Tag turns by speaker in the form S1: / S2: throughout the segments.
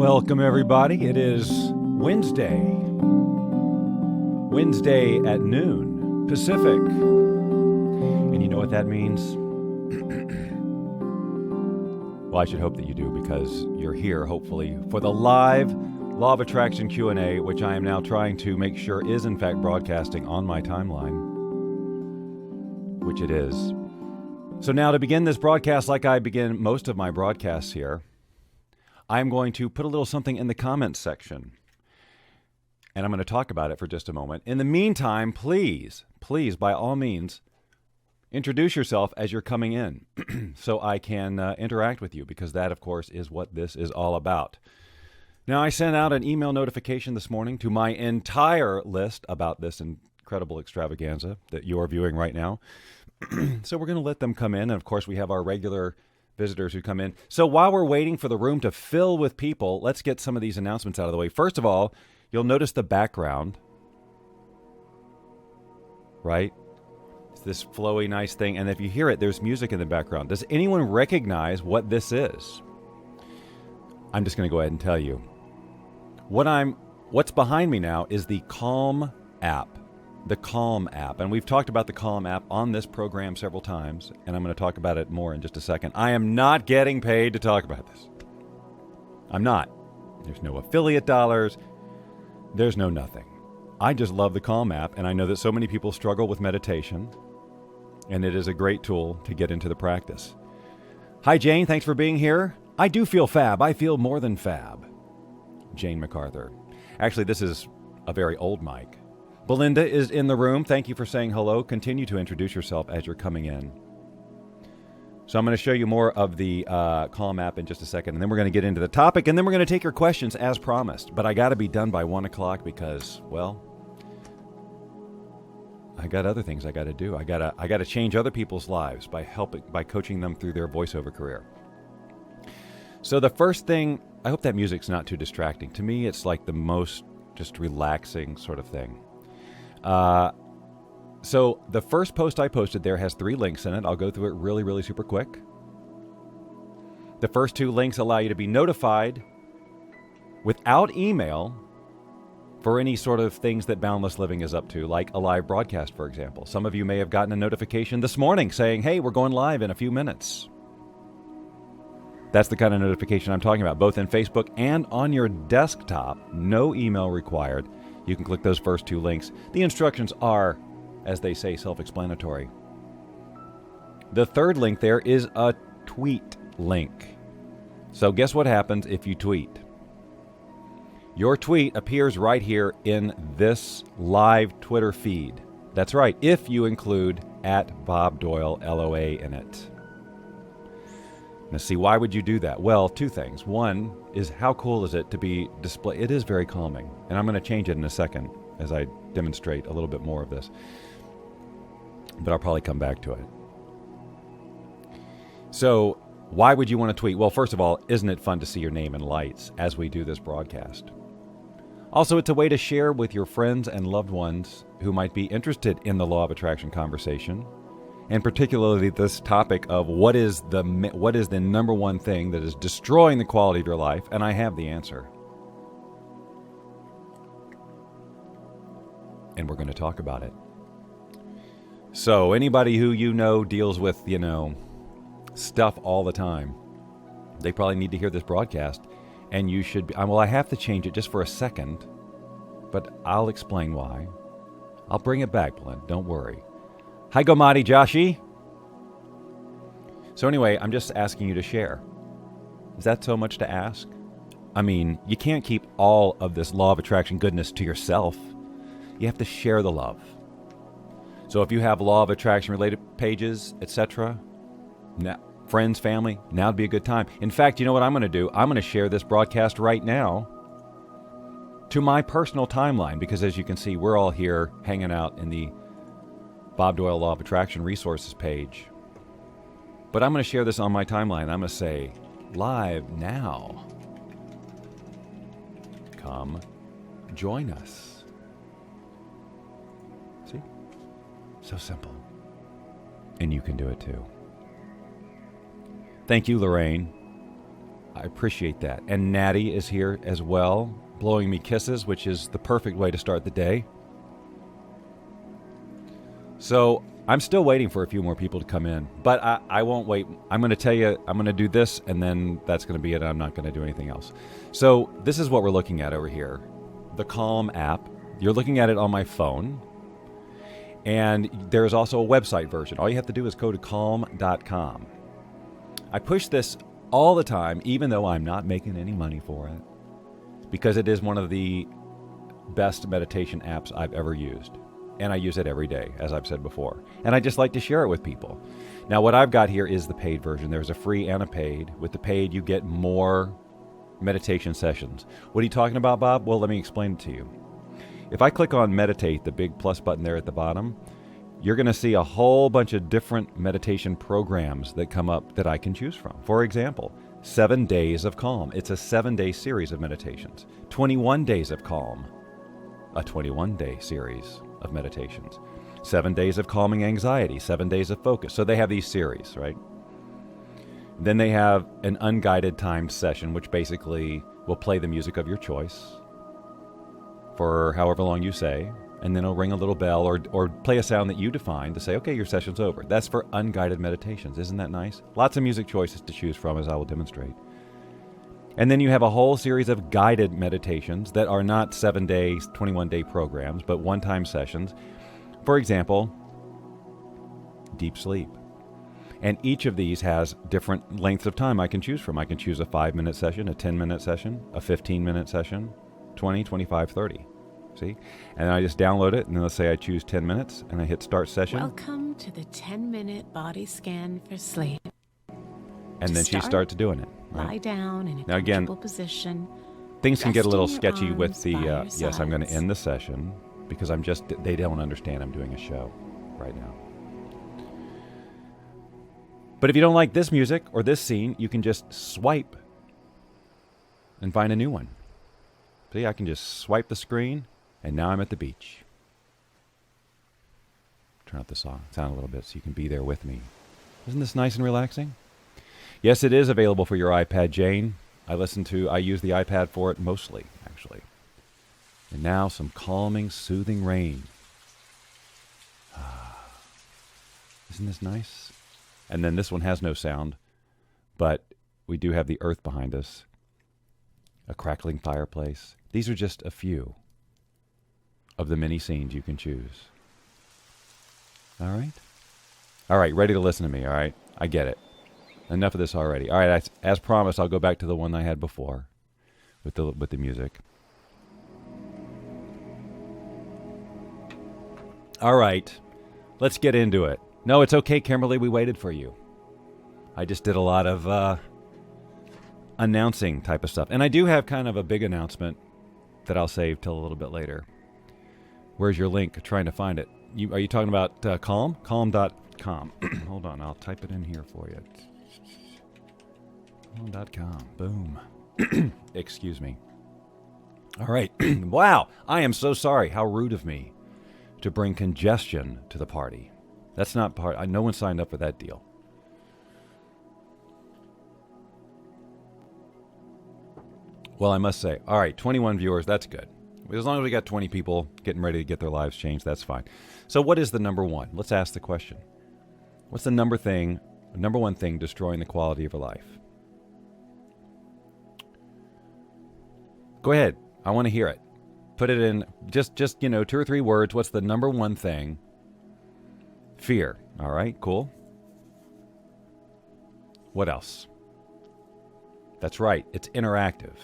S1: Welcome, everybody. It is Wednesday at noon Pacific. And you know what that means? Well, I should hope that you do, because you're here, hopefully, for the live Law of Attraction Q&A, which I am now trying to make sure is, in fact, broadcasting on my timeline, which it is. So now, to begin this broadcast, like I begin most of my broadcasts here, I'm going to put a little something in the comments section, and I'm going to talk about it for just a moment. In the meantime, please, by all means, introduce yourself as you're coming in so I can interact with you, because that, of course, is what this is all about. Now, I sent out an email notification this morning to my entire list about this incredible extravaganza that you are viewing right now. So we're going to let them come in, and of course, we have our regular visitors who come in. So while we're waiting for the room to fill with people, let's get some of these announcements out of the way. First of all, you'll notice the background, right? It's this flowy, nice thing. And if you hear it, there's music in the background. Does anyone recognize what this is? I'm just going to go ahead and tell you. What's behind me now is the Calm app. The Calm app. And we've talked about the Calm app on this program several times, and I'm going to talk about it more in just a second. I am not getting paid to talk about this. I'm not. There's no affiliate dollars. There's no nothing. I just love the Calm app, and I know that so many people struggle with meditation, and it is a great tool to get into the practice. Hi, Jane. Thanks for being here. I do feel fab. I feel more than fab. Jane MacArthur. Actually, this is a very old mic. Belinda is in the room. Thank you for saying hello. Continue to introduce yourself as you're coming in. So I'm going to show you more of the Calm app in just a second, and then we're going to get into the topic, and then we're going to take your questions as promised. But I got to be done by 1 o'clock because, well, I got other things I got to do. I got to change other people's lives by coaching them through their voiceover career. So the first thing, I hope that music's not too distracting. To me, it's like the most just relaxing sort of thing. So the first post I posted there has 3 links in it. I'll go through it really, really super quick. The first 2 links allow you to be notified without email for any sort of things that Boundless Living is up to, like a live broadcast, for example. Some of you may have gotten a notification this morning saying, hey, we're going live in a few minutes. That's the kind of notification I'm talking about, both in Facebook and on your desktop. No email required. You can click those first 2 links. The instructions are, as they say, self-explanatory. The third link there is a tweet link. So guess what happens if you tweet? Your tweet appears right here in this live Twitter feed. That's right, if you include @BobDoyle LOA in it. Now see, why would you do that? Well, 2 things. One is, how cool is it to be displayed? It is very calming. And I'm going to change it in a second as I demonstrate a little bit more of this. But I'll probably come back to it. So why would you want to tweet? Well, first of all, isn't it fun to see your name in lights as we do this broadcast? Also, it's a way to share with your friends and loved ones who might be interested in the Law of Attraction conversation. And particularly this topic of what is the number one thing that is destroying the quality of your life, and I have the answer. And we're going to talk about it. So anybody who you know deals with, stuff all the time, they probably need to hear this broadcast, and you should be, well, I have to change it just for a second, but I'll explain why. I'll bring it back, Belinda, don't worry. Hi, Gomati Joshi. So anyway, I'm just asking you to share. Is that so much to ask? I mean, you can't keep all of this Law of Attraction goodness to yourself. You have to share the love. So if you have Law of Attraction related pages, etc., friends, family, now would be a good time. In fact, you know what I'm going to do? I'm going to share this broadcast right now to my personal timeline, because as you can see, we're all here hanging out in the Bob Doyle Law of Attraction resources page. But I'm going to share this on my timeline. I'm going to say, live now. Come join us. See? So simple. And you can do it too. Thank you, Lorraine. I appreciate that. And Natty is here as well, blowing me kisses, which is the perfect way to start the day. So I'm still waiting for a few more people to come in, but I won't wait. I'm going to tell you, I'm going to do this, and then that's going to be it. I'm not going to do anything else. So this is what we're looking at over here. The Calm app. You're looking at it on my phone. And there is also a website version. All you have to do is go to calm.com. I push this all the time, even though I'm not making any money for it, because it is one of the best meditation apps I've ever used. And I use it every day, as I've said before. And I just like to share it with people. Now, what I've got here is the paid version. There's a free and a paid. With the paid, you get more meditation sessions. What are you talking about, Bob? Well, let me explain it to you. If I click on meditate, the big plus button there at the bottom, you're going to see a whole bunch of different meditation programs that come up that I can choose from. For example, 7 Days of Calm. It's a 7-day series of meditations. 21 Days of Calm, a 21-day series of meditations. 7 Days of Calming Anxiety, 7 Days of Focus. So they have these series, right? Then they have an unguided timed session, which basically will play the music of your choice for however long you say, and then it'll ring a little bell or play a sound that you define to say, okay, your session's over. That's for unguided meditations. Isn't that nice? Lots of music choices to choose from, as I will demonstrate. And then you have a whole series of guided meditations that are not 7 days, 21-day programs, but one-time sessions. For example, deep sleep. And each of these has different lengths of time I can choose from. I can choose a 5-minute session, a 10-minute session, a 15-minute session, 20, 25, 30. See? And then I just download it, and then let's say I choose 10 minutes, and I hit start session.
S2: Welcome to the 10-minute body scan for sleep.
S1: And then she starts doing it. Right?
S2: Lie down in a
S1: now again,
S2: comfortable position.
S1: Things can get a little
S2: Resting your
S1: sketchy with
S2: arms
S1: the,
S2: by your
S1: yes, I'm going to
S2: sides.
S1: end the session because they don't understand I'm doing a show right now. But if you don't like this music or this scene, you can just swipe and find a new one. See, I can just swipe the screen, and now I'm at the beach. Turn out the sound a little bit so you can be there with me. Isn't this nice and relaxing? Yes, it is available for your iPad, Jane. I use the iPad for it mostly, actually. And now some calming, soothing rain. Isn't this nice? And then this one has no sound, but we do have the earth behind us. A crackling fireplace. These are just a few of the many scenes you can choose. All right? All right, ready to listen to me, all right? I get it. Enough of this already. All right, as promised, I'll go back to the one I had before with the music. All right, let's get into it. No, it's okay, Kimberly, we waited for you. I just did a lot of announcing type of stuff. And I do have kind of a big announcement that I'll save till a little bit later. Where's your link? Trying to find it. Are you talking about Calm? Calm.com. Hold on, I'll type it in here for you. Calm.com. Boom. Excuse me. All right. Wow, I am so sorry. How rude of me to bring congestion to the party. That's not part. No one signed up for that deal. Well, I must say, all right, 21 viewers, that's good. As long as we got 20 people getting ready to get their lives changed, that's fine. So what is the number one? Let's ask the question. What's the number one thing destroying the quality of your life? Go ahead. I want to hear it. Put it in just 2 or 3 words. What's the number one thing? Fear. All right, cool. What else? That's right. It's interactive.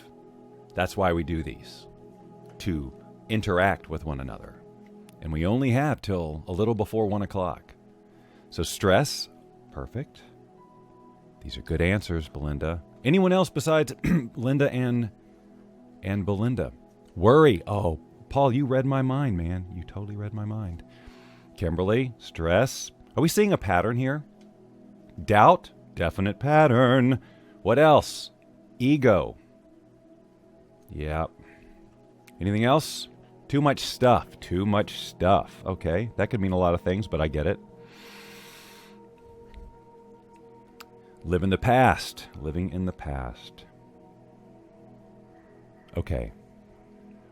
S1: That's why we do these. To interact with one another. And we only have till a little before 1 o'clock. So stress. Perfect. These are good answers, Belinda. Anyone else besides Linda and Belinda? Worry. Oh, Paul, you read my mind, man. You totally read my mind. Kimberly, stress. Are we seeing a pattern here? Doubt, definite pattern. What else? Ego. Yep. Anything else? Too much stuff. Okay, that could mean a lot of things, but I get it. Living in the past. Okay.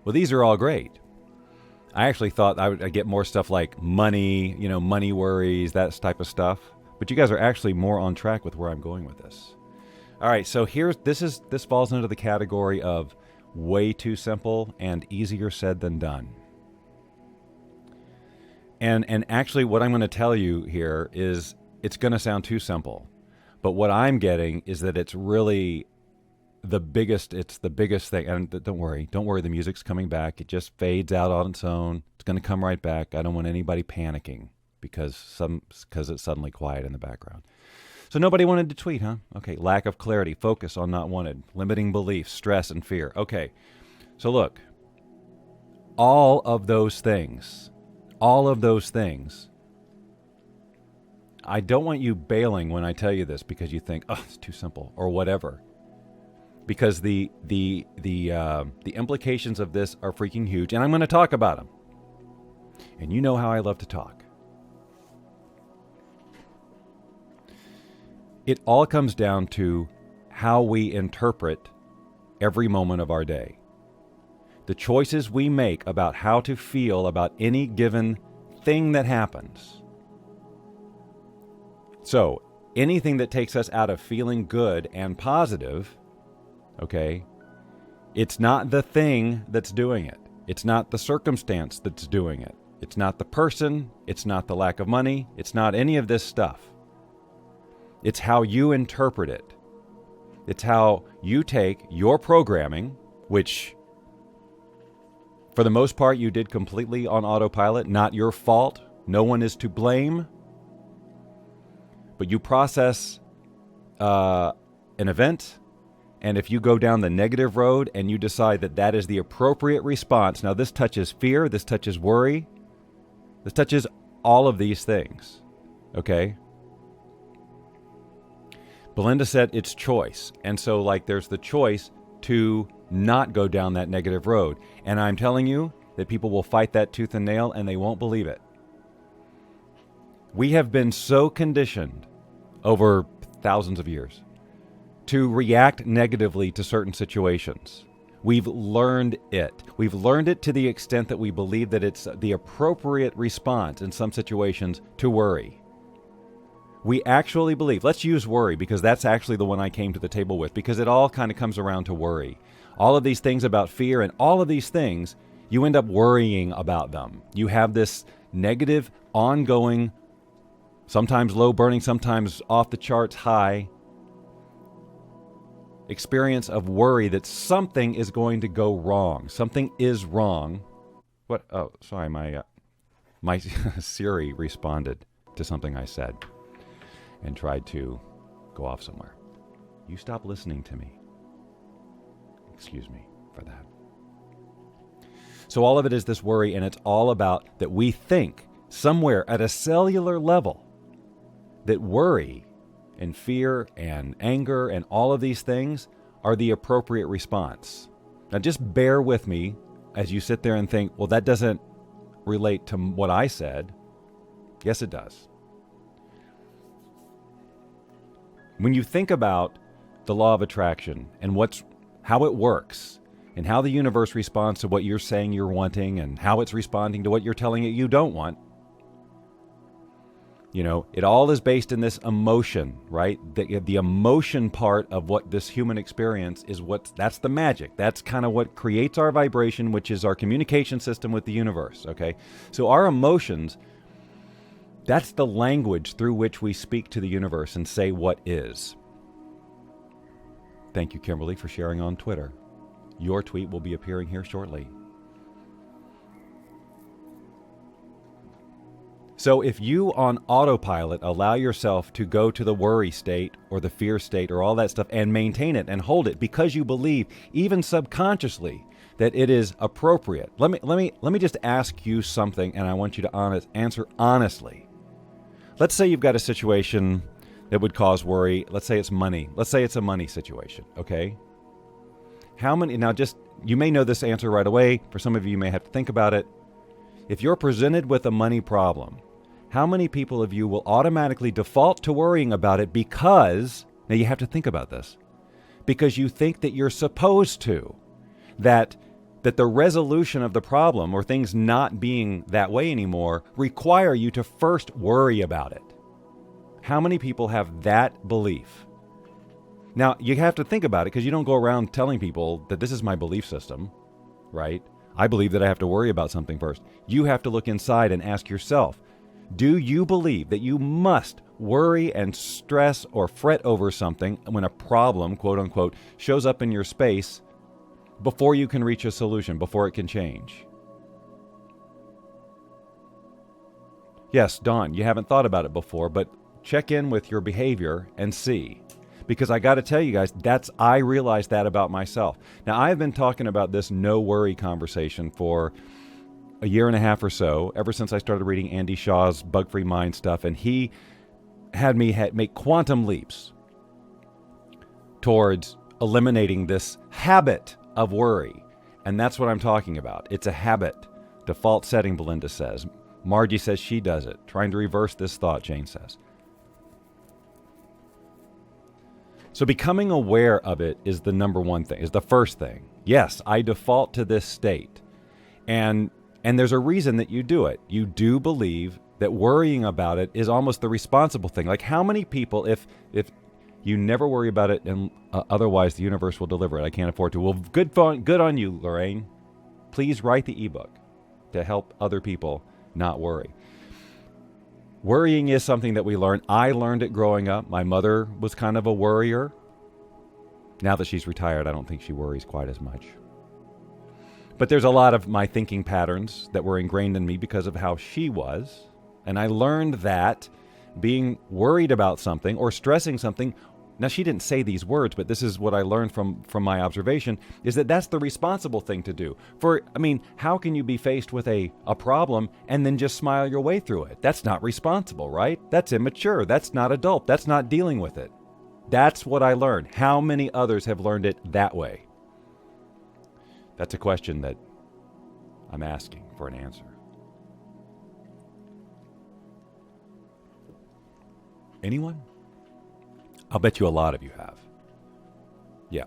S1: Well, these are all great. I actually thought I'd get more stuff like money, money worries, that type of stuff. But you guys are actually more on track with where I'm going with this. All right, so this falls into the category of way too simple and easier said than done. And actually what I'm going to tell you here is it's going to sound too simple. But what I'm getting is that it's really the biggest thing. And don't worry, the music's coming back. It just fades out on its own. It's going to come right back. I don't want anybody panicking because it's suddenly quiet in the background. So nobody wanted to tweet, huh? Okay, lack of clarity, focus on not wanted, limiting beliefs, stress, and fear. Okay, so look, all of those things, I don't want you bailing when I tell you this because you think, oh, it's too simple or whatever. Because the implications of this are freaking huge, and I'm going to talk about them. And you know how I love to talk. It all comes down to how we interpret every moment of our day. The choices we make about how to feel about any given thing that happens. So, anything that takes us out of feeling good and positive, okay, it's not the thing that's doing it. It's not the circumstance that's doing it. It's not the person. It's not the lack of money. It's not any of this stuff. It's how you interpret it. It's how you take your programming, which for the most part you did completely on autopilot, not your fault. No one is to blame. But you process an event, and if you go down the negative road and you decide that that is the appropriate response, now this touches fear, this touches worry, this touches all of these things, okay? Belinda said it's choice. And so there's the choice to not go down that negative road. And I'm telling you that people will fight that tooth and nail and they won't believe it. We have been so conditioned over thousands of years to react negatively to certain situations. We've learned it. We've learned it to the extent that we believe that it's the appropriate response in some situations to worry. We actually believe, let's use worry because that's actually the one I came to the table with because it all kind of comes around to worry. All of these things about fear and all of these things, you end up worrying about them. You have this negative, ongoing, sometimes low burning, sometimes off the charts high experience of worry that something is going to go wrong. Something is wrong. What? Oh, sorry, my Siri responded to something I said and tried to go off somewhere. You stop listening to me. Excuse me for that. So all of it is this worry, and it's all about that we think somewhere at a cellular level that worry and fear and anger and all of these things are the appropriate response. Now just bear with me as you sit there and think, well, that doesn't relate to what I said. Yes, it does. When you think about the law of attraction and how it works and how the universe responds to what you're saying you're wanting and how it's responding to what you're telling it you don't want, it all is based in this emotion, right? The emotion part of what this human experience is that's the magic. That's kind of what creates our vibration, which is our communication system with the universe, okay? So our emotions, that's the language through which we speak to the universe and say what is. Thank you, Kimberly, for sharing on Twitter. Your tweet will be appearing here shortly. So if you on autopilot allow yourself to go to the worry state or the fear state or all that stuff and maintain it and hold it because you believe, even subconsciously, that it is appropriate. Let me just ask you something, and I want you to answer honestly. Let's say you've got a situation that would cause worry. Let's say it's money. Let's say it's a money situation, okay? You may know this answer right away. For some of you may have to think about it. If you're presented with a money problem, how many people of you will automatically default to worrying about it because, now you have to think about this, because you think that you're supposed to, that the resolution of the problem, or things not being that way anymore, require you to first worry about it. How many people have that belief? Now, you have to think about it, because you don't go around telling people that this is my belief system, right? I believe that I have to worry about something first. You have to look inside and ask yourself, do you believe that you must worry and stress or fret over something when a problem, quote unquote, shows up in your space before you can reach a solution, before it can change? Yes, Dawn, you haven't thought about it before, but check in with your behavior and see. Because I got to tell you guys, I realized that about myself. Now, I've been talking about this no worry conversation for a year and a half or so, ever since I started reading Andy Shaw's Bug-Free Mind stuff, and he had me make quantum leaps towards eliminating this habit of worry. And that's what I'm talking about. It's a habit. Default setting, Belinda says. Margie says she does it. Trying to reverse this thought, Jane says. So becoming aware of it is the number one thing, is the first thing. Yes, I default to this state. And there's a reason that you do it. You do believe that worrying about it is almost the responsible thing. Like, how many people, if you never worry about it, and otherwise the universe will deliver it. I can't afford to. Well, good on you, Lorraine. Please write the ebook to help other people not worry. Worrying is something that we learn. I learned it growing up. My mother was kind of a worrier. Now that she's retired, I don't think she worries quite as much. But there's a lot of my thinking patterns that were ingrained in me because of how she was. And I learned that being worried about something or stressing something, now she didn't say these words, but this is what I learned from my observation, is that that's the responsible thing to do. How can you be faced with a problem and then just smile your way through it? That's not responsible, right? That's immature. That's not adult. That's not dealing with it. That's what I learned. How many others have learned it that way? That's a question that I'm asking for an answer. Anyone? I'll bet you a lot of you have. Yeah.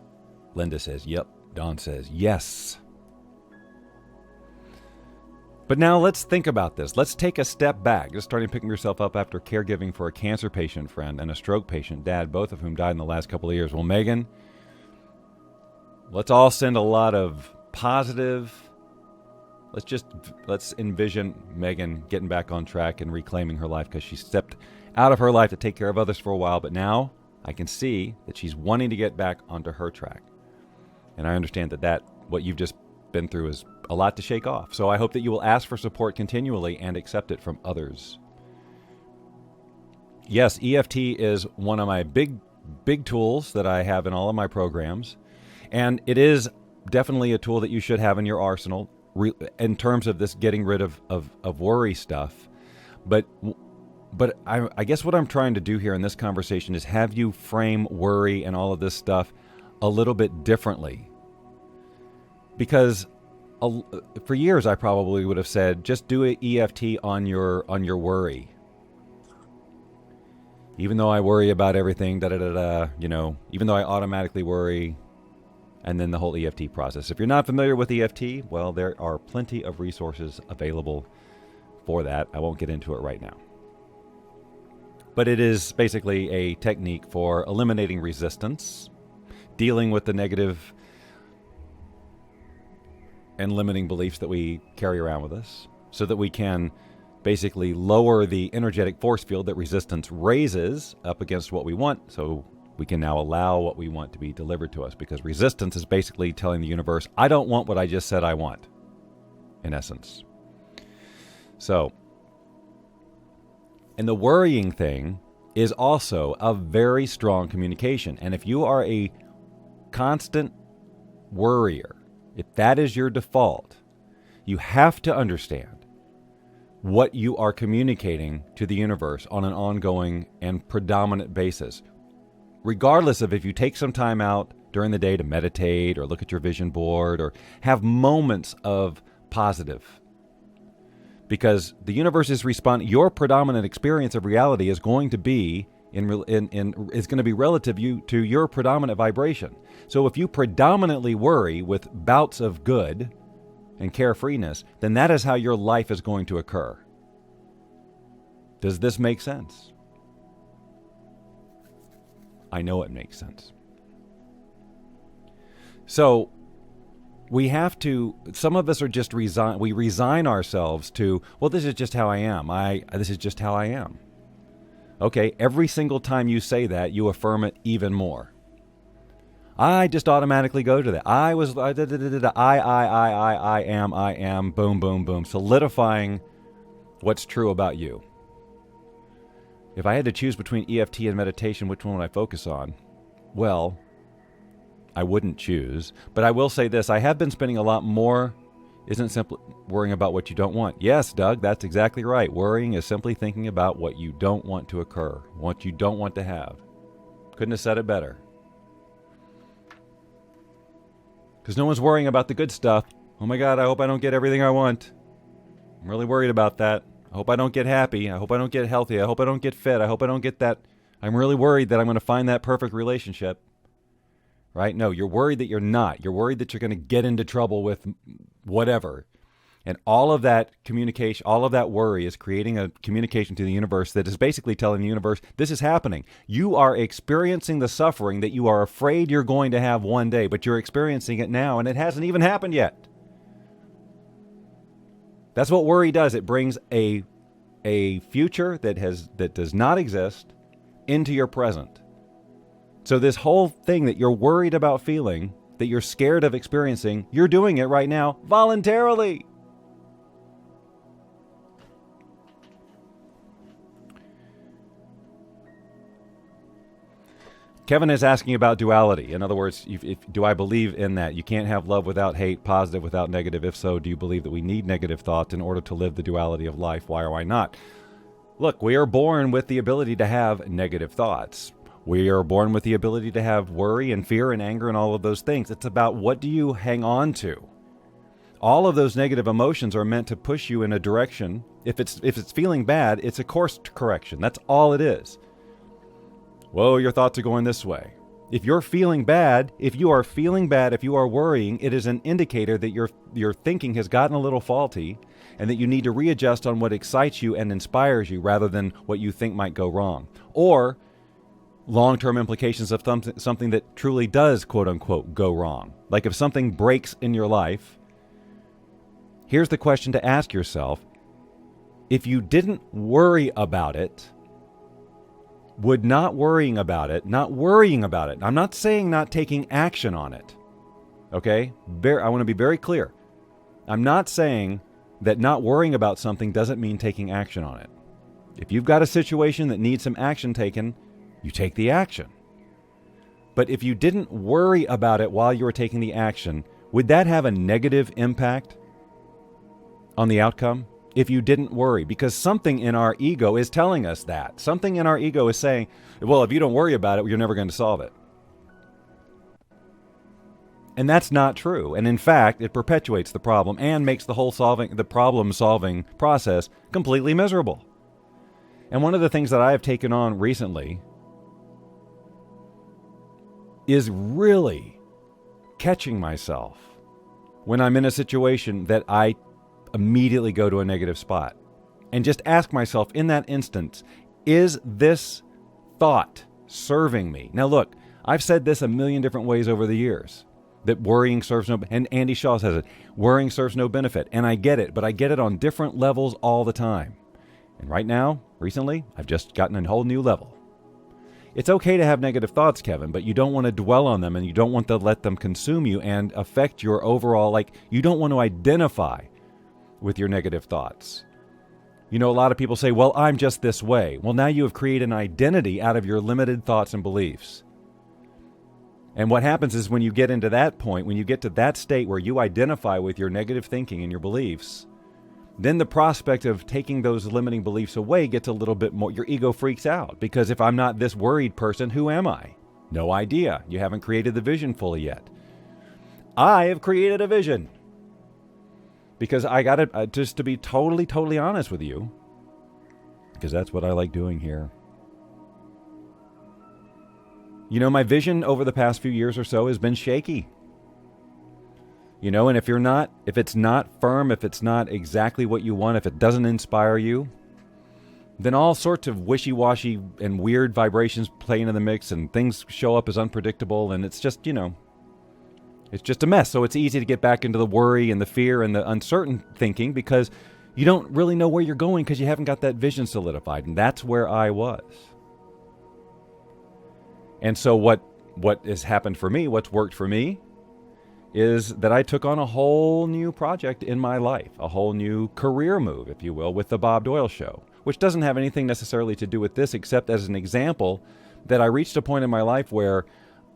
S1: Linda says, yep. Dawn says, yes. But now let's think about this. Let's take a step back. Just starting picking yourself up after caregiving for a cancer patient friend and a stroke patient dad, both of whom died in the last couple of years. Well, Megan, let's all send a lot of positive. Let's envision Megan getting back on track and reclaiming her life, because she stepped out of her life to take care of others for a while, but now I can see that she's wanting to get back onto her track. And I understand that what you've just been through is a lot to shake off. So I hope that you will ask for support continually and accept it from others. Yes, EFT is one of my big tools that I have in all of my programs. And it is definitely a tool that you should have in your arsenal in terms of this getting rid of worry stuff. But I guess what I'm trying to do here in this conversation is have you frame worry and all of this stuff a little bit differently. Because for years I probably would have said, just do an EFT on your worry. Even though I worry about everything, even though I automatically worry, and then the whole EFT process. If you're not familiar with EFT, well, there are plenty of resources available for that. I won't get into it right now. But it is basically a technique for eliminating resistance, dealing with the negative and limiting beliefs that we carry around with us, so that we can basically lower the energetic force field that resistance raises up against what we want, so we can now allow what we want to be delivered to us, because resistance is basically telling the universe, I don't want what I just said I want, in essence. So, and the worrying thing is also a very strong communication. And if you are a constant worrier, if that is your default, you have to understand what you are communicating to the universe on an ongoing and predominant basis. Regardless of if you take some time out during the day to meditate or look at your vision board or have moments of positive. Because the universe is responding, your predominant experience of reality is going to be is going to be relative to your predominant vibration. So if you predominantly worry with bouts of good and carefreeness, then that is how your life is going to occur. Does this make sense? I know it makes sense. So we have to, some of us are just we resign ourselves to, well, this is just how I am. This is just how I am. Okay, every single time you say that, you affirm it even more. I just automatically go to that. I am, boom, boom, boom, solidifying what's true about you. If I had to choose between EFT and meditation, which one would I focus on? Well, I wouldn't choose, but I will say this. I have been spending a lot more, isn't simply worrying about what you don't want. Yes, Doug, that's exactly right. Worrying is simply thinking about what you don't want to occur, what you don't want to have. Couldn't have said it better. Because no one's worrying about the good stuff. Oh my God, I hope I don't get everything I want. I'm really worried about that. I hope I don't get happy. I hope I don't get healthy. I hope I don't get fit. I hope I don't get that. I'm really worried that I'm going to find that perfect relationship. Right? No, you're worried that you're not. You're worried that you're going to get into trouble with whatever. And all of that communication, all of that worry is creating a communication to the universe that is basically telling the universe, this is happening. You are experiencing the suffering that you are afraid you're going to have one day, but you're experiencing it now, and it hasn't even happened yet. That's what worry does. It brings a future that does not exist into your present. So this whole thing that you're worried about feeling, that you're scared of experiencing, you're doing it right now voluntarily. Kevin is asking about duality. In other words, do I believe in that? You can't have love without hate, positive without negative. If so, do you believe that we need negative thoughts in order to live the duality of life? Why or why not? Look, we are born with the ability to have negative thoughts. We are born with the ability to have worry and fear and anger and all of those things. It's about what do you hang on to. All of those negative emotions are meant to push you in a direction. If it's feeling bad, it's a course correction. That's all it is. Whoa, your thoughts are going this way. If you're feeling bad, if you are worrying, it is an indicator that your thinking has gotten a little faulty and that you need to readjust on what excites you and inspires you rather than what you think might go wrong. Or long-term implications of something that truly does, quote-unquote, go wrong. Like if something breaks in your life, here's the question to ask yourself. If you didn't worry about it, would not worrying about it, I'm not saying not taking action on it, okay? I want to be very clear. I'm not saying that not worrying about something doesn't mean taking action on it. If you've got a situation that needs some action taken, you take the action. But if you didn't worry about it while you were taking the action, would that have a negative impact on the outcome? If you didn't worry, because something in our ego is telling us that. Something in our ego is saying, well, if you don't worry about it, you're never going to solve it. And that's not true. And in fact, it perpetuates the problem and makes the whole problem-solving process completely miserable. And one of the things that I have taken on recently is really catching myself when I'm in a situation that I immediately go to a negative spot and just ask myself in that instance, is this thought serving me? Now look, I've said this a million different ways over the years, that worrying serves no, and Andy Shaw says it, worrying serves no benefit. And I get it, but I get it on different levels all the time. And right now, recently, I've just gotten a whole new level. It's okay to have negative thoughts, Kevin, but you don't want to dwell on them and you don't want to let them consume you and affect your overall, you don't want to identify with your negative thoughts. You know, a lot of people say, well, I'm just this way. Well, now you have created an identity out of your limited thoughts and beliefs. And what happens is when you get into that point, when you get to that state where you identify with your negative thinking and your beliefs, then the prospect of taking those limiting beliefs away gets a little bit more, your ego freaks out. Because if I'm not this worried person, who am I? No idea. You haven't created the vision fully yet. I have created a vision. Because I got to, just to be totally honest with you, because that's what I like doing here. My vision over the past few years or so has been shaky. And if it's not firm, if it's not exactly what you want, if it doesn't inspire you, then all sorts of wishy-washy and weird vibrations play into the mix, and things show up as unpredictable, and it's just, it's just a mess. So it's easy to get back into the worry and the fear and the uncertain thinking because you don't really know where you're going because you haven't got that vision solidified. And that's where I was. And so what has happened for me, what's worked for me, is that I took on a whole new project in my life, a whole new career move, if you will, with the Bob Doyle Show, which doesn't have anything necessarily to do with this, except as an example that I reached a point in my life where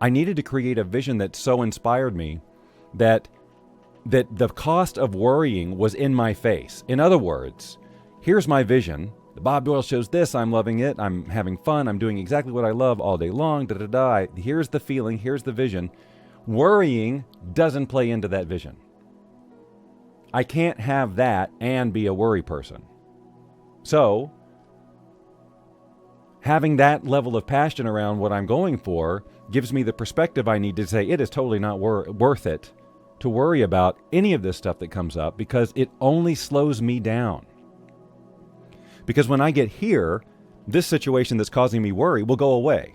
S1: I needed to create a vision that so inspired me that the cost of worrying was in my face. In other words, here's my vision. The Bob Doyle Show's this. I'm loving it. I'm having fun. I'm doing exactly what I love all day long. Here's the feeling. Here's the vision. Worrying doesn't play into that vision. I can't have that and be a worry person. So, having that level of passion around what I'm going for gives me the perspective I need to say it is totally not worth it to worry about any of this stuff that comes up because it only slows me down. Because when I get here, this situation that's causing me worry will go away.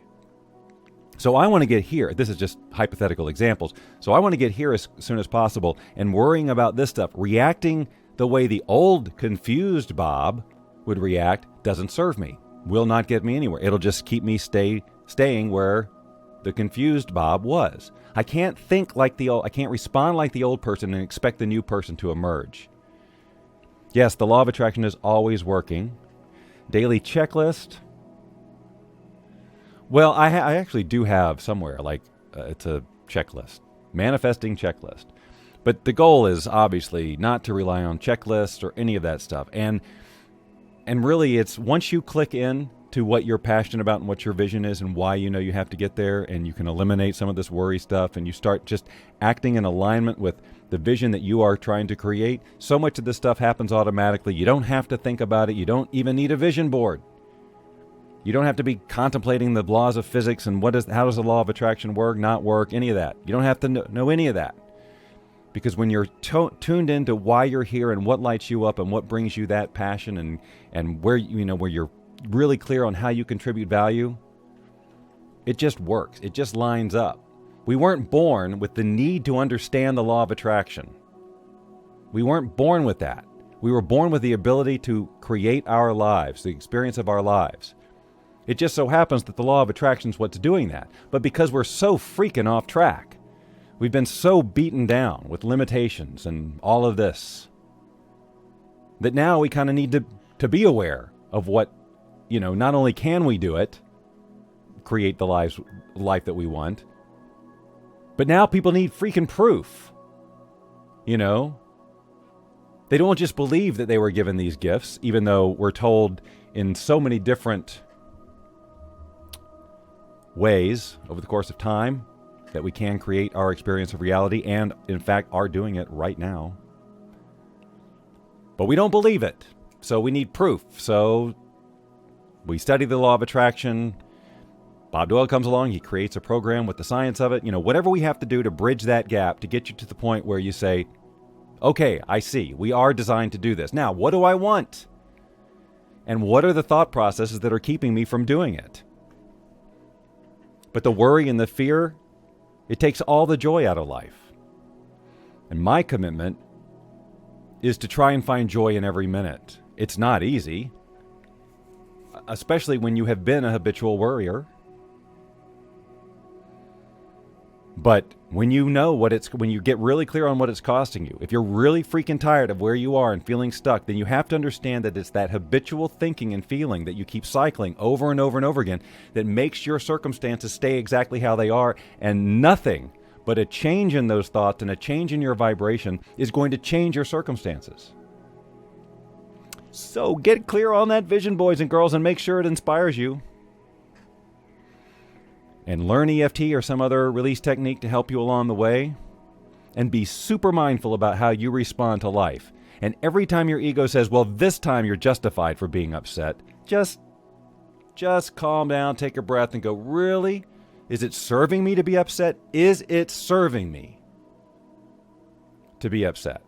S1: So I want to get here. This is just hypothetical examples. So I want to get here as soon as possible, and worrying about this stuff, reacting the way the old confused Bob would react doesn't serve me, will not get me anywhere. It'll just keep me staying where the confused Bob was. I can't think like I can't respond like the old person and expect the new person to emerge. Yes, the law of attraction is always working. Daily checklist. Well, I actually do have somewhere, it's a checklist, manifesting checklist. But the goal is obviously not to rely on checklists or any of that stuff. And really, it's once you click in to what you're passionate about and what your vision is and why you have to get there, and you can eliminate some of this worry stuff, and you start just acting in alignment with the vision that you are trying to create, so much of this stuff happens automatically. You don't have to think about it. You don't even need a vision board. You don't have to be contemplating the laws of physics and how does the law of attraction work, not work, any of that. You don't have to know any of that. Because when you're tuned into why you're here and what lights you up and what brings you that passion and where you're really clear on how you contribute value, it just works. It just lines up. We weren't born with the need to understand the law of attraction. We weren't born with that. We were born with the ability to create our lives, the experience of our lives. It just so happens that the law of attraction is what's doing that. But because we're so freaking off track, we've been so beaten down with limitations and all of this, that now we kind of need to be aware of what, not only can we do it, create the life that we want, but now people need freaking proof. They don't just believe that they were given these gifts, even though we're told in so many different ways over the course of time that we can create our experience of reality, and in fact are doing it right now. But we don't believe it, so we need proof. So we study the law of attraction. Bob Doyle comes along, he creates a program with the science of it. Whatever we have to do to bridge that gap to get you to the point where you say, okay, I see, we are designed to do this. Now, what do I want? And what are the thought processes that are keeping me from doing it? But the worry and the fear, it takes all the joy out of life. And my commitment is to try and find joy in every minute. It's not easy, especially when you have been a habitual worrier. But when when you get really clear on what it's costing you, if you're really freaking tired of where you are and feeling stuck, then you have to understand that it's that habitual thinking and feeling that you keep cycling over and over and over again that makes your circumstances stay exactly how they are, and nothing but a change in those thoughts and a change in your vibration is going to change your circumstances. So get clear on that vision, boys and girls, and make sure it inspires you. And learn EFT or some other release technique to help you along the way. And be super mindful about how you respond to life. And every time your ego says, well, this time you're justified for being upset, just calm down, take a breath, and go, really? Is it serving me to be upset? Is it serving me to be upset?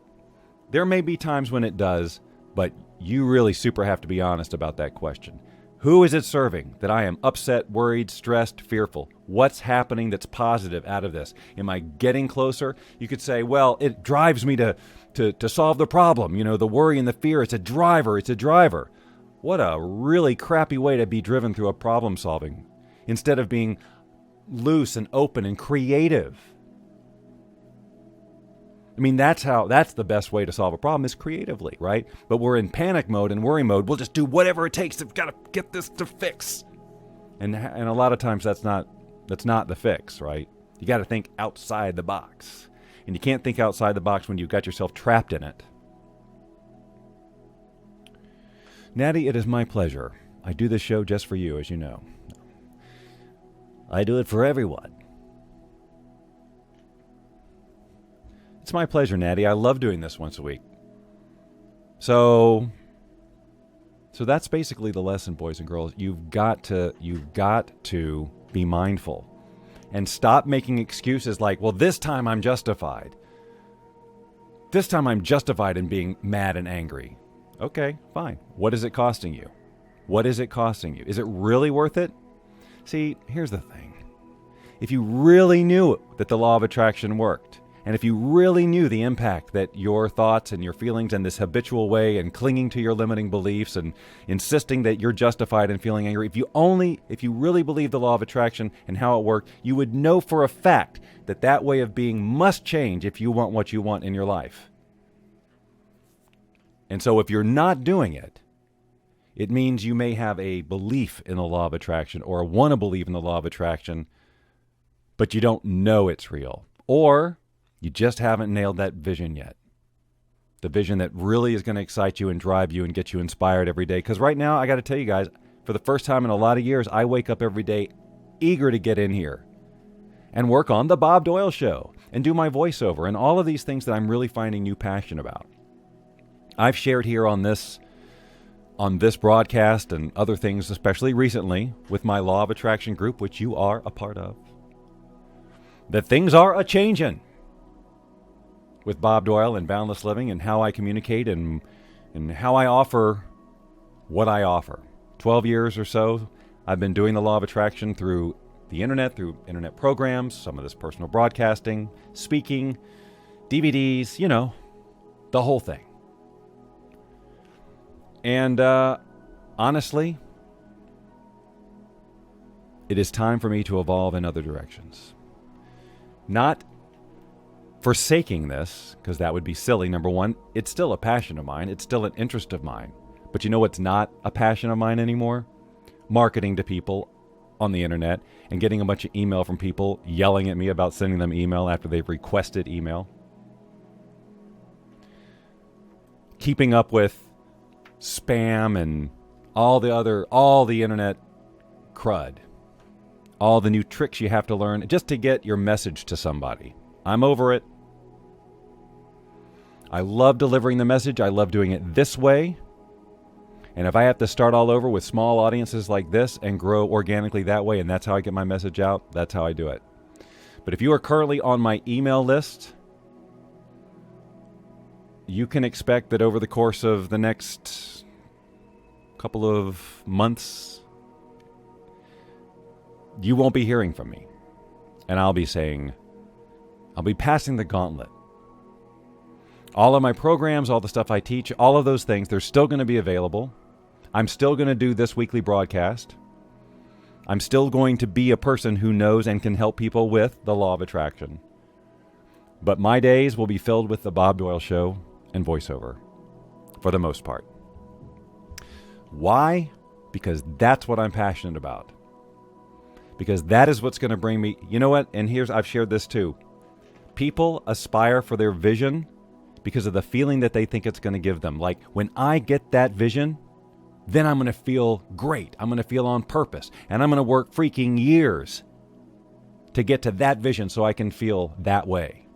S1: There may be times when it does, but you really super have to be honest about that question. Who is it serving that I am upset, worried, stressed, fearful? What's happening that's positive out of this? Am I getting closer? You could say, well, it drives me to solve the problem. The worry and the fear, it's a driver. What a really crappy way to be driven through a problem solving instead of being loose and open and creative. I mean, that's the best way to solve a problem is creatively, right? But we're in panic mode and worry mode. We'll just do whatever it takes. We've got to get this to fix. And a lot of times that's not the fix, right? You got to think outside the box. And you can't think outside the box when you've got yourself trapped in it. Natty, it is my pleasure. I do this show just for you, as you know. I do it for everyone. It's my pleasure, Natty. I love doing this once a week. So that's basically the lesson, boys and girls. You've got to be mindful and stop making excuses like, well, this time I'm justified. This time I'm justified in being mad and angry. Okay, fine. What is it costing you? What is it costing you? Is it really worth it? See, here's the thing. If you really knew that the law of attraction worked, and if you really knew the impact that your thoughts and your feelings and this habitual way and clinging to your limiting beliefs and insisting that you're justified in feeling angry, if you really believe the law of attraction and how it worked, you would know for a fact that way of being must change if you want what you want in your life. And so if you're not doing it, it means you may have a belief in the law of attraction or want to believe in the law of attraction, but you don't know it's real. Or you just haven't nailed that vision yet. The vision that really is going to excite you and drive you and get you inspired every day. Because right now, I got to tell you guys, for the first time in a lot of years, I wake up every day eager to get in here and work on the Bob Doyle Show and do my voiceover and all of these things that I'm really finding new passion about. I've shared here on this broadcast and other things, especially recently, with my Law of Attraction group, which you are a part of, that things are a-changin' with Bob Doyle and Boundless Living and how I communicate and how I offer what I offer. 12 years or so, I've been doing the Law of Attraction through the internet, through internet programs, some of this personal broadcasting, speaking, DVDs, the whole thing. And honestly, it is time for me to evolve in other directions. Not forsaking this, because that would be silly. Number one, it's still a passion of mine. It's still an interest of mine. But you know what's not a passion of mine anymore? Marketing to people on the internet and getting a bunch of email from people yelling at me about sending them email after they've requested email. Keeping up with spam and all the internet crud. All the new tricks you have to learn just to get your message to somebody. I'm over it. I love delivering the message. I love doing it this way. And if I have to start all over with small audiences like this and grow organically that way, and that's how I get my message out, that's how I do it. But if you are currently on my email list, you can expect that over the course of the next couple of months, you won't be hearing from me. And I'll be passing the gauntlet. All of my programs, all the stuff I teach, all of those things, they're still going to be available. I'm still going to do this weekly broadcast. I'm still going to be a person who knows and can help people with the law of attraction. But my days will be filled with the Bob Doyle Show and voiceover, for the most part. Why? Because that's what I'm passionate about. Because that is what's going to bring me... You know what? And I've shared this too. People aspire for their vision because of the feeling that they think it's going to give them. Like, when I get that vision, then I'm going to feel great. I'm going to feel on purpose. And I'm going to work freaking years to get to that vision so I can feel that way.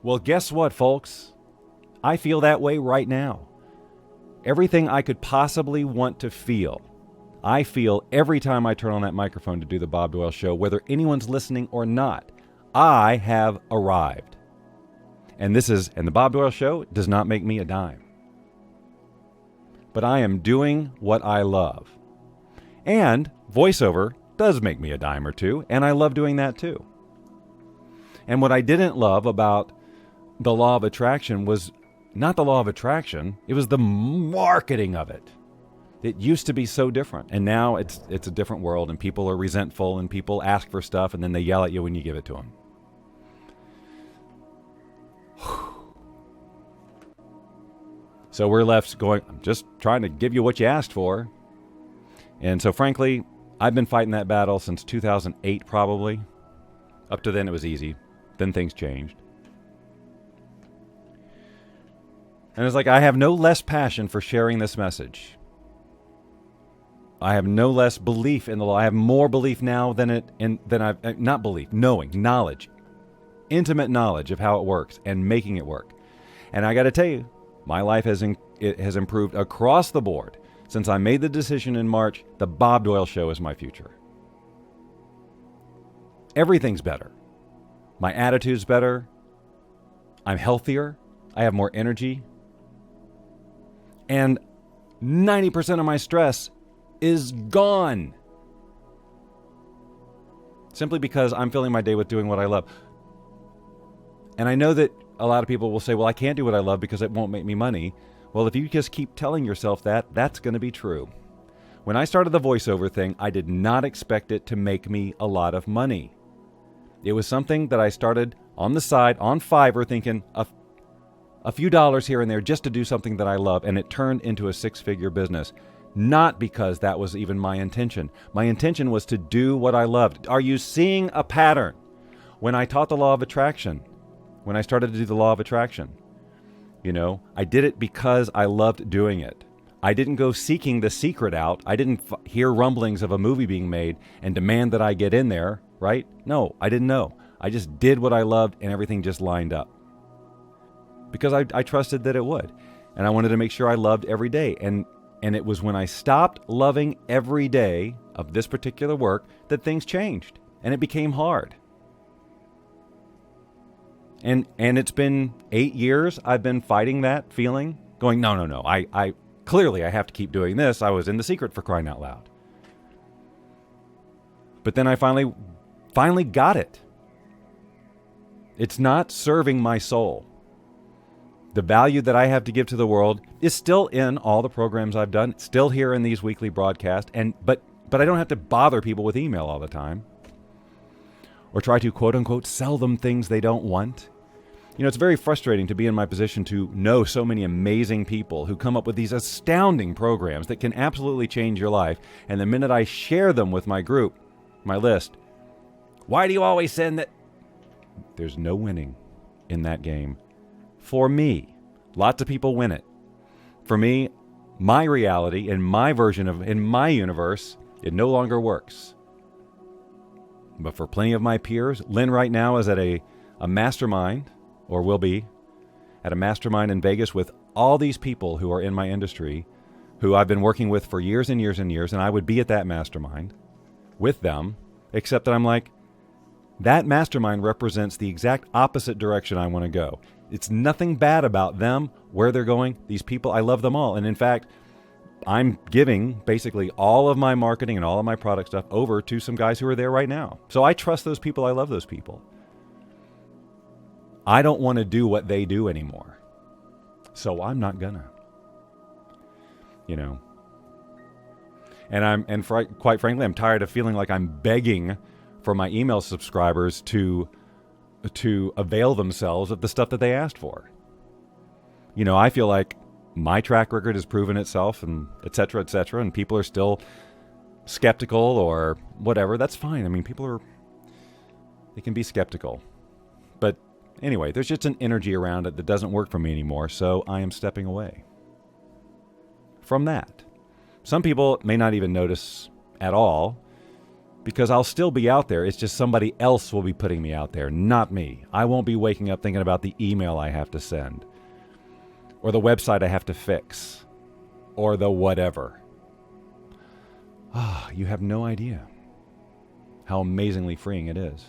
S1: Well, guess what, folks? I feel that way right now. Everything I could possibly want to feel, I feel every time I turn on that microphone to do the Bob Doyle Show, whether anyone's listening or not, I have arrived. And the Bob Doyle Show does not make me a dime. But I am doing what I love. And voiceover does make me a dime or two, and I love doing that too. And what I didn't love about the law of attraction was not the law of attraction, it was the marketing of it. It used to be so different, and now it's a different world, and people are resentful, and people ask for stuff, and then they yell at you when you give it to them. So we're left going, I'm just trying to give you what you asked for. And so frankly, I've been fighting that battle since 2008 probably. Up to then it was easy. Then things changed. And it's like I have no less passion for sharing this message. I have no less belief in the law. I have more belief now knowledge, intimate knowledge of how it works and making it work. And I got to tell you, my life has improved across the board since I made the decision in March. The Bob Doyle Show is my future. Everything's better. My attitude's better. I'm healthier. I have more energy. And 90% of my stress is gone. Simply because I'm filling my day with doing what I love. And I know that a lot of people will say, well, I can't do what I love because it won't make me money. Well, if you just keep telling yourself that, that's going to be true. When I started the voiceover thing, I did not expect it to make me a lot of money. It was something that I started on the side, on Fiverr, thinking a few dollars here and there just to do something that I love, and it turned into a six-figure business. Not because that was even my intention. My intention was to do what I loved. Are you seeing a pattern? When I taught the law of attraction, when I started to do the law of attraction, I did it because I loved doing it. I didn't go seeking the secret out. I didn't hear rumblings of a movie being made and demand that I get in there, right? No, I didn't know. I just did what I loved and everything just lined up. Because I trusted that it would. And I wanted to make sure I loved every day. And it was when I stopped loving every day of this particular work that things changed. And it became hard. And it's been 8 years I've been fighting that feeling, going, no. I clearly I have to keep doing this. I was in the secret, for crying out loud. But then I finally got it. It's not serving my soul. The value that I have to give to the world is still in all the programs I've done, still here in these weekly broadcasts, but I don't have to bother people with email all the time or try to quote unquote sell them things they don't want. It's very frustrating to be in my position to know so many amazing people who come up with these astounding programs that can absolutely change your life. And the minute I share them with my group, my list, why do you always send that? There's no winning in that game. For me, lots of people win it. For me, my reality and my version of, in my universe, it no longer works. But for plenty of my peers, Lynn right now is at a mastermind, or will be, at a mastermind in Vegas with all these people who are in my industry, who I've been working with for years and years and years, and I would be at that mastermind with them, except that I'm like, that mastermind represents the exact opposite direction I want to go. It's nothing bad about them, where they're going, these people, I love them all. And in fact, I'm giving basically all of my marketing and all of my product stuff over to some guys who are there right now. So I trust those people. I love those people. I don't want to do what they do anymore. So I'm not gonna. And quite frankly, I'm tired of feeling like I'm begging for my email subscribers to avail themselves of the stuff that they asked for. I feel like my track record has proven itself, and et cetera, and people are still skeptical or whatever. That's fine. I mean, they can be skeptical. But anyway, there's just an energy around it that doesn't work for me anymore, so I am stepping away from that. Some people may not even notice at all, because I'll still be out there. It's just somebody else will be putting me out there, not me. I won't be waking up thinking about the email I have to send, or the website I have to fix, or the whatever. You have no idea how amazingly freeing it is.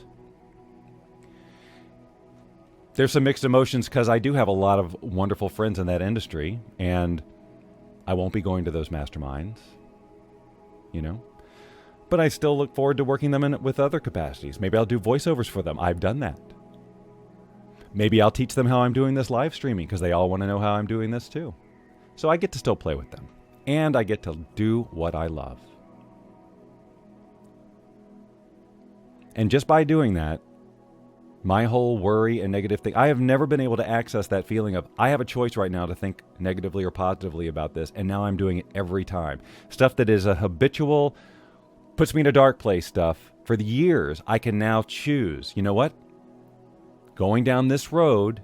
S1: There's some mixed emotions because I do have a lot of wonderful friends in that industry, and I won't be going to those masterminds, But I still look forward to working them with other capacities. Maybe I'll do voiceovers for them. I've done that. Maybe I'll teach them how I'm doing this live streaming because they all want to know how I'm doing this too. So I get to still play with them. And I get to do what I love. And just by doing that, my whole worry and negative thing, I have never been able to access that feeling of, I have a choice right now to think negatively or positively about this, and now I'm doing it every time. Stuff that is a habitual, puts me in a dark place stuff. For the years, I can now choose, you know what? Going down this road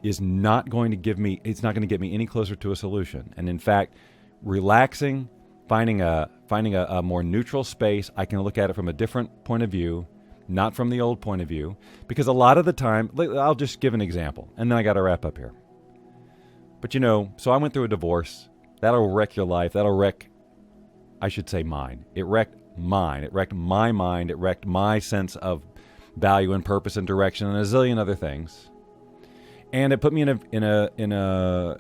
S1: is not going to get me any closer to a solution. And in fact, relaxing, finding a more neutral space, I can look at it from a different point of view, not from the old point of view. Because a lot of the time, I'll just give an example, and then I got to wrap up here. But so I went through a divorce. That'll wreck your life. That'll wreck, I should say, mine. It wrecked mine. It wrecked my mind. It wrecked my sense of value and purpose and direction and a zillion other things. And it put me in a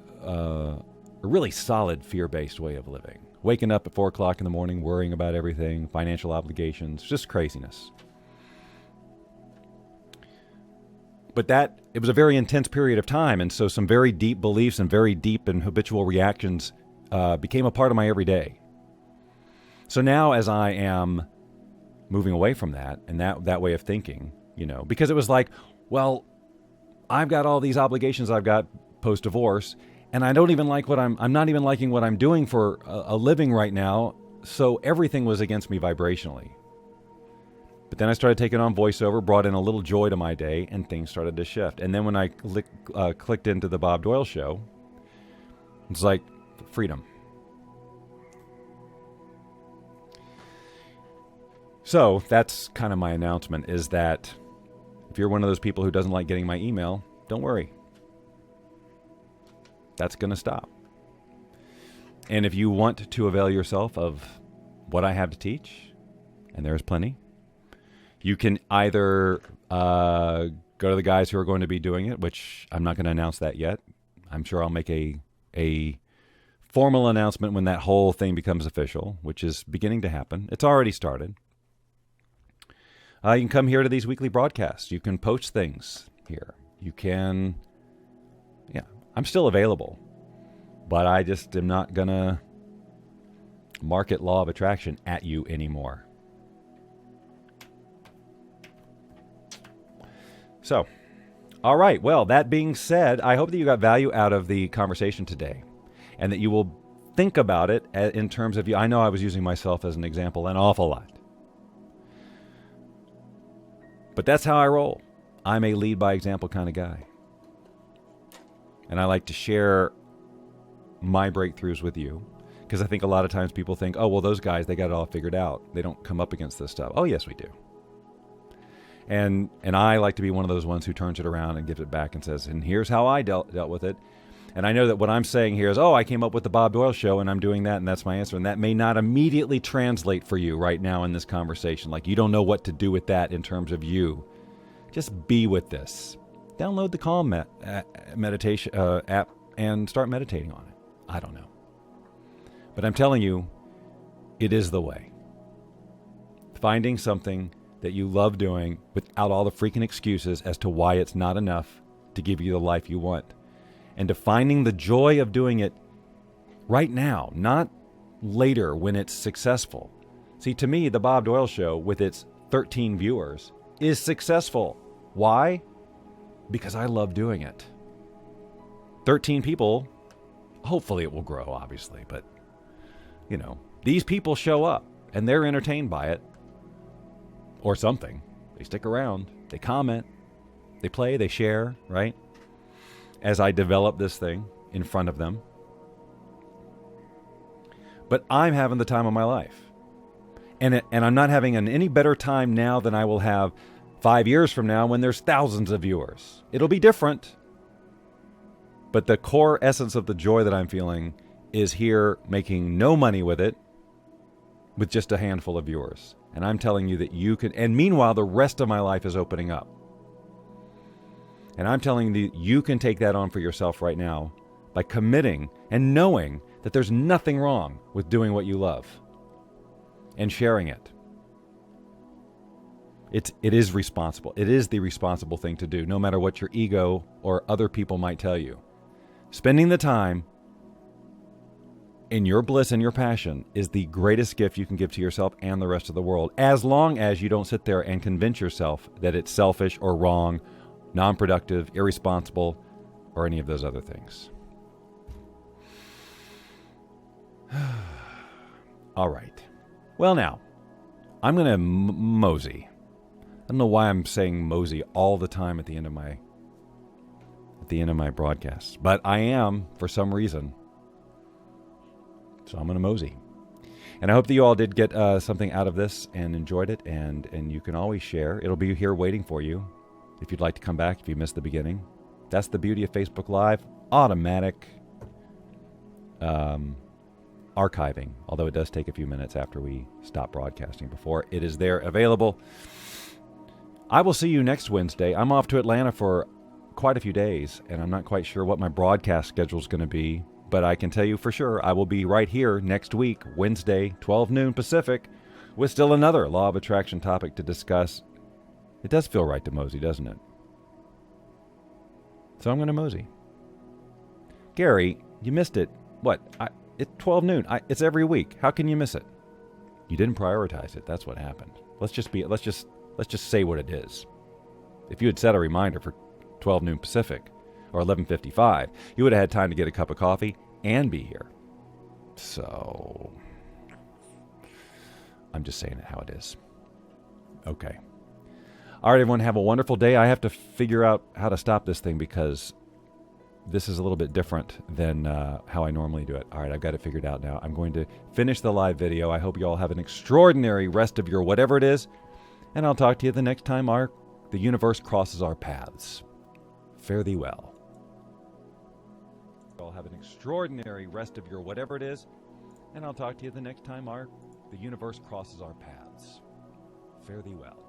S1: really solid fear-based way of living. Waking up at 4 o'clock in the morning, worrying about everything, financial obligations, just craziness. But it was a very intense period of time, and so some very deep beliefs and very deep and habitual reactions became a part of my everyday. So now as I am moving away from that and that way of thinking, because it was like, well, I've got all these obligations I've got post-divorce, and I don't even like I'm not even liking what I'm doing for a living right now, so everything was against me vibrationally. But then I started taking on voiceover, brought in a little joy to my day, and things started to shift. And then when I clicked into the Bob Doyle show, it's like freedom. So that's kind of my announcement, is that if you're one of those people who doesn't like getting my email, don't worry. That's going to stop. And if you want to avail yourself of what I have to teach, and there's plenty, you can either go to the guys who are going to be doing it, which I'm not going to announce that yet. I'm sure I'll make a formal announcement when that whole thing becomes official, which is beginning to happen. It's already started. You can come here to these weekly broadcasts. You can post things here. You can, I'm still available, but I just am not going to market law of attraction at you anymore. So, all right. Well, that being said, I hope that you got value out of the conversation today and that you will think about it in terms of, I know I was using myself as an example an awful lot. But that's how I roll. I'm a lead by example kind of guy. And I like to share my breakthroughs with you because I think a lot of times people think, oh, well, those guys, they got it all figured out. They don't come up against this stuff. Oh, yes, we do. And I like to be one of those ones who turns it around and gives it back and says, and here's how I dealt with it. And I know that what I'm saying here is, oh, I came up with the Bob Doyle show and I'm doing that and that's my answer. And that may not immediately translate for you right now in this conversation. Like you don't know what to do with that in terms of you. Just be with this. Download the Calm meditation app and start meditating on it. I don't know. But I'm telling you, it is the way. Finding something that you love doing without all the freaking excuses as to why it's not enough to give you the life you want. And to finding the joy of doing it right now, not later when it's successful. See, to me, the Bob Doyle show with its 13 viewers is successful. Why? Because I love doing it. 13 people, hopefully it will grow, obviously, but, these people show up and they're entertained by it or something. They stick around, they comment, they play, they share, right? As I develop this thing in front of them. But I'm having the time of my life. And I'm not having any better time now than I will have 5 years from now when there's thousands of viewers. It'll be different. But the core essence of the joy that I'm feeling is here, making no money with it, with just a handful of viewers. And I'm telling you that you can, and meanwhile, the rest of my life is opening up. And I'm telling you that you can take that on for yourself right now by committing and knowing that there's nothing wrong with doing what you love and sharing it. It is responsible. It is the responsible thing to do, no matter what your ego or other people might tell you. Spending the time in your bliss and your passion is the greatest gift you can give to yourself and the rest of the world, as long as you don't sit there and convince yourself that it's selfish or wrong, non-productive, irresponsible, or any of those other things. All right. Well, now, I'm going to mosey. I don't know why I'm saying mosey all the time at the end of my broadcasts, but I am for some reason. So I'm going to mosey. And I hope that you all did get something out of this and enjoyed it, and you can always share. It'll be here waiting for you if you'd like to come back if you missed the beginning. That's the beauty of Facebook Live. Automatic archiving, although it does take a few minutes after we stop broadcasting before it is there available. I will see you next Wednesday. I'm off to Atlanta for quite a few days, and I'm not quite sure what my broadcast schedule is going to be, but I can tell you for sure I will be right here next week, Wednesday, 12 noon Pacific, with still another Law of Attraction topic to discuss. It does feel right to mosey, doesn't it? So I'm going to mosey. Gary, you missed it. What? It's 12 noon. It's every week. How can you miss it? You didn't prioritize it. That's what happened. Let's just say what it is. If you had set a reminder for 12 noon Pacific or 11:55, you would have had time to get a cup of coffee and be here. So I'm just saying it how it is. Okay. All right, everyone, have a wonderful day. I have to figure out how to stop this thing because this is a little bit different than how I normally do it. All right, I've got it figured out now. I'm going to finish the live video. I hope you all have an extraordinary rest of your whatever it is, and I'll talk to you the next time the universe crosses our paths. Fare thee well. You all have an extraordinary rest of your whatever it is, and I'll talk to you the next time the universe crosses our paths. Fare thee well.